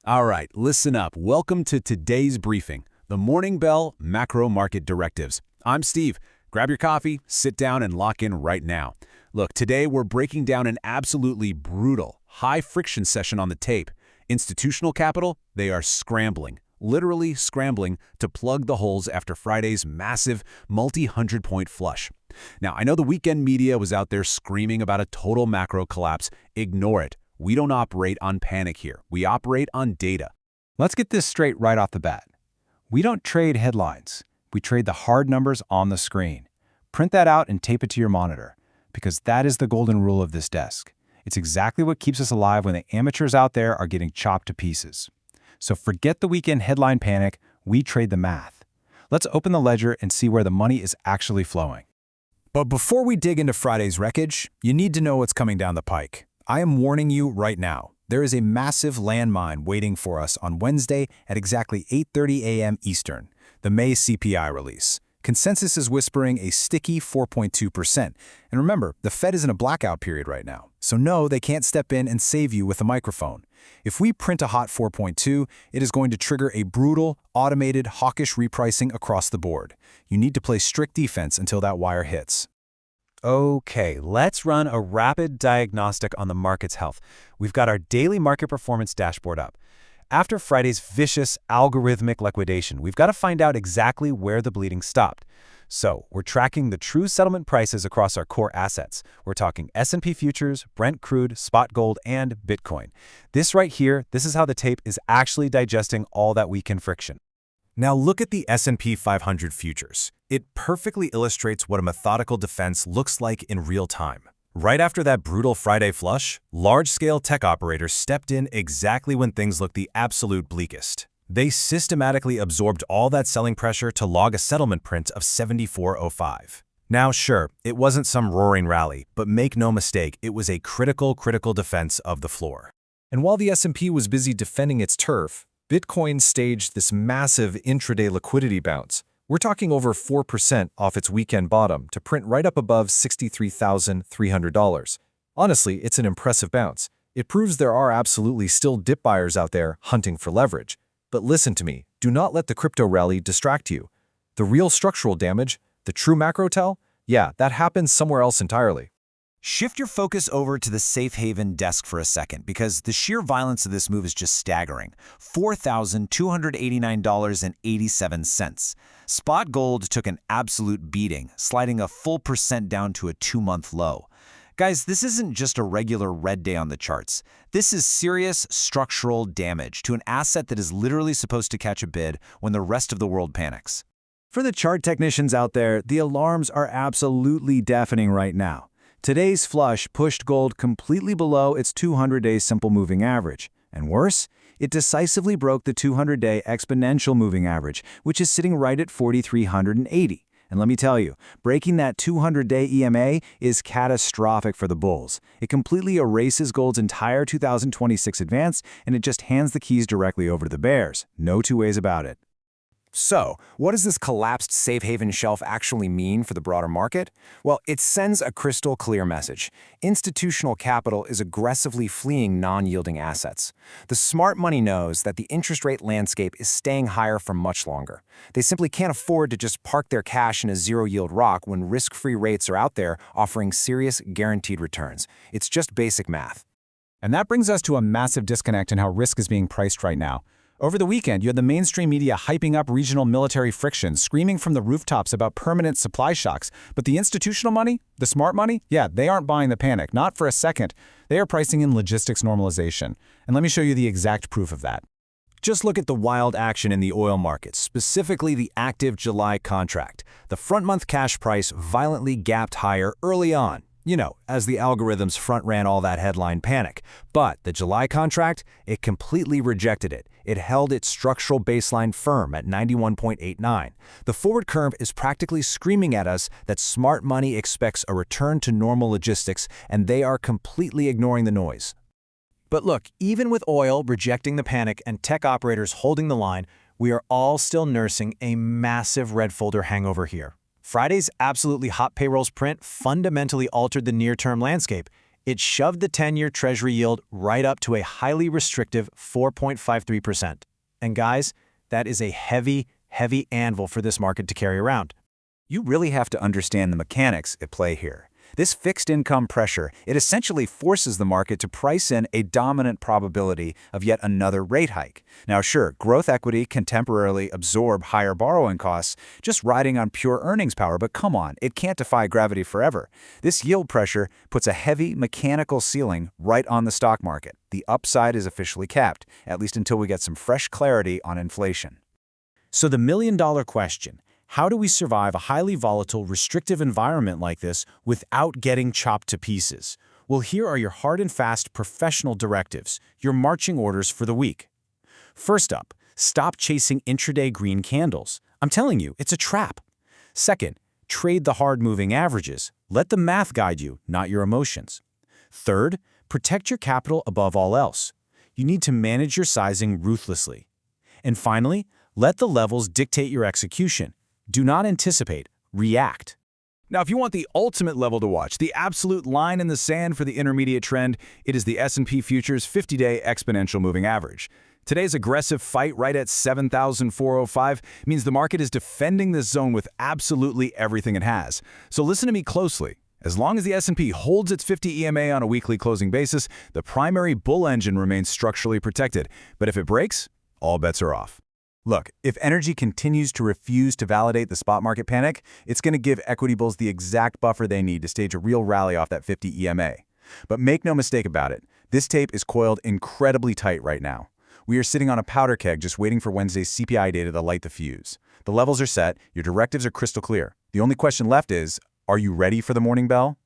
All right, listen up. Welcome to today's briefing, the Morning Bell Macro Market Directives. I'm Steve. Grab your coffee, sit down, and lock in right now. Look, today we're breaking down an absolutely brutal, high-friction session on the tape. Institutional capital, they are scrambling, literally scrambling to plug the holes after Friday's massive multi-hundred-point flush. Now, I know the weekend media was out there screaming about a total macro collapse. Ignore it. We don't operate on panic here. We operate on data. Let's get this straight right off the bat. We don't trade headlines. We trade the hard numbers on the screen. Print that out and tape it to your monitor, because that is the golden rule of this desk. It's exactly what keeps us alive when the amateurs out there are getting chopped to pieces. So forget the weekend headline panic. We trade the math. Let's open the ledger and see where the money is actually flowing. But before we dig into Friday's wreckage, you need to know what's coming down the pike. I am warning you right now. There is a massive landmine waiting for us on Wednesday at exactly 8:30 a.m. Eastern, the May CPI release. Consensus is whispering a sticky 4.2%. And remember, the Fed is in a blackout period right now, so no, they can't step in and save you with a microphone. If we print a hot 4.2, it is going to trigger a brutal, automated, hawkish repricing across the board. You need to play strict defense until that wire hits. Okay, let's run a rapid diagnostic on the market's health. We've got our daily market performance dashboard up. After Friday's vicious algorithmic liquidation, we've got to find out exactly where the bleeding stopped. So, we're tracking the true settlement prices across our core assets. We're talking S&P futures, Brent crude, spot gold, and Bitcoin. This right here, this is how the tape is actually digesting all that weekend friction. Now look at the S&P 500 futures. It perfectly illustrates what a methodical defense looks like in real time. Right after that brutal Friday flush, large-scale tech operators stepped in exactly when things looked the absolute bleakest. They systematically absorbed all that selling pressure to log a settlement print of 74.05. Now sure, it wasn't some roaring rally, but make no mistake, it was a critical defense of the floor. And while the S&P was busy defending its turf, Bitcoin staged this massive intraday liquidity bounce. We're talking over 4% off its weekend bottom to print right up above $63,300. Honestly, it's an impressive bounce. It proves there are absolutely still dip buyers out there hunting for leverage. But listen to me, do not let the crypto rally distract you. The real structural damage, the true macro tell, yeah, that happens somewhere else entirely. Shift your focus over to the safe haven desk for a second, because the sheer violence of this move is just staggering. $4,289.87. Spot gold took an absolute beating, sliding a full percent down to a 2-month low. Guys, this isn't just a regular red day on the charts. This is serious structural damage to an asset that is literally supposed to catch a bid when the rest of the world panics. For the chart technicians out there, the alarms are absolutely deafening right now. Today's flush pushed gold completely below its 200-day simple moving average. And worse, it decisively broke the 200-day exponential moving average, which is sitting right at 4,380. And let me tell you, breaking that 200-day EMA is catastrophic for the bulls. It completely erases gold's entire 2026 advance, and it just hands the keys directly over to the bears. No two ways about it. So, what does this collapsed safe haven shelf actually mean for the broader market? Well, it sends a crystal clear message. Institutional capital is aggressively fleeing non-yielding assets. The smart money knows that the interest rate landscape is staying higher for much longer. They simply can't afford to just park their cash in a zero-yield rock when risk-free rates are out there offering serious guaranteed returns. It's just basic math. And that brings us to a massive disconnect in how risk is being priced right now. Over the weekend, you had the mainstream media hyping up regional military friction, screaming from the rooftops about permanent supply shocks. But the institutional money, the smart money, yeah, they aren't buying the panic, not for a second. They are pricing in logistics normalization. And let me show you the exact proof of that. Just look at the wild action in the oil markets, specifically the active July contract. The front-month cash price violently gapped higher early on. As the algorithms front-ran all that headline panic. But the July contract, it completely rejected it. It held its structural baseline firm at 91.89. The forward curve is practically screaming at us that smart money expects a return to normal logistics, and they are completely ignoring the noise. But look, even with oil rejecting the panic and tech operators holding the line, we are all still nursing a massive red folder hangover here. Friday's absolutely hot payrolls print fundamentally altered the near-term landscape. It shoved the 10-year Treasury yield right up to a highly restrictive 4.53%. And guys, that is a heavy, heavy anvil for this market to carry around. You really have to understand the mechanics at play here. This fixed income pressure, it essentially forces the market to price in a dominant probability of yet another rate hike. Now sure, growth equity can temporarily absorb higher borrowing costs, just riding on pure earnings power, but come on, it can't defy gravity forever. This yield pressure puts a heavy mechanical ceiling right on the stock market. The upside is officially capped, at least until we get some fresh clarity on inflation. So the million-dollar question: how do we survive a highly volatile, restrictive environment like this without getting chopped to pieces? Well, here are your hard and fast professional directives, your marching orders for the week. First up, stop chasing intraday green candles. I'm telling you, it's a trap. Second, trade the hard-moving averages. Let the math guide you, not your emotions. Third, protect your capital above all else. You need to manage your sizing ruthlessly. And finally, let the levels dictate your execution. Do not anticipate, react. Now, if you want the ultimate level to watch, the absolute line in the sand for the intermediate trend, it is the S&P Futures 50-day exponential moving average. Today's aggressive fight right at 7,405 means the market is defending this zone with absolutely everything it has. So listen to me closely. As long as the S&P holds its 50 EMA on a weekly closing basis, the primary bull engine remains structurally protected. But if it breaks, all bets are off. Look, if energy continues to refuse to validate the spot market panic, it's going to give equity bulls the exact buffer they need to stage a real rally off that 50 EMA. But make no mistake about it, this tape is coiled incredibly tight right now. We are sitting on a powder keg just waiting for Wednesday's CPI data to light the fuse. The levels are set, your directives are crystal clear. The only question left is, are you ready for the morning bell?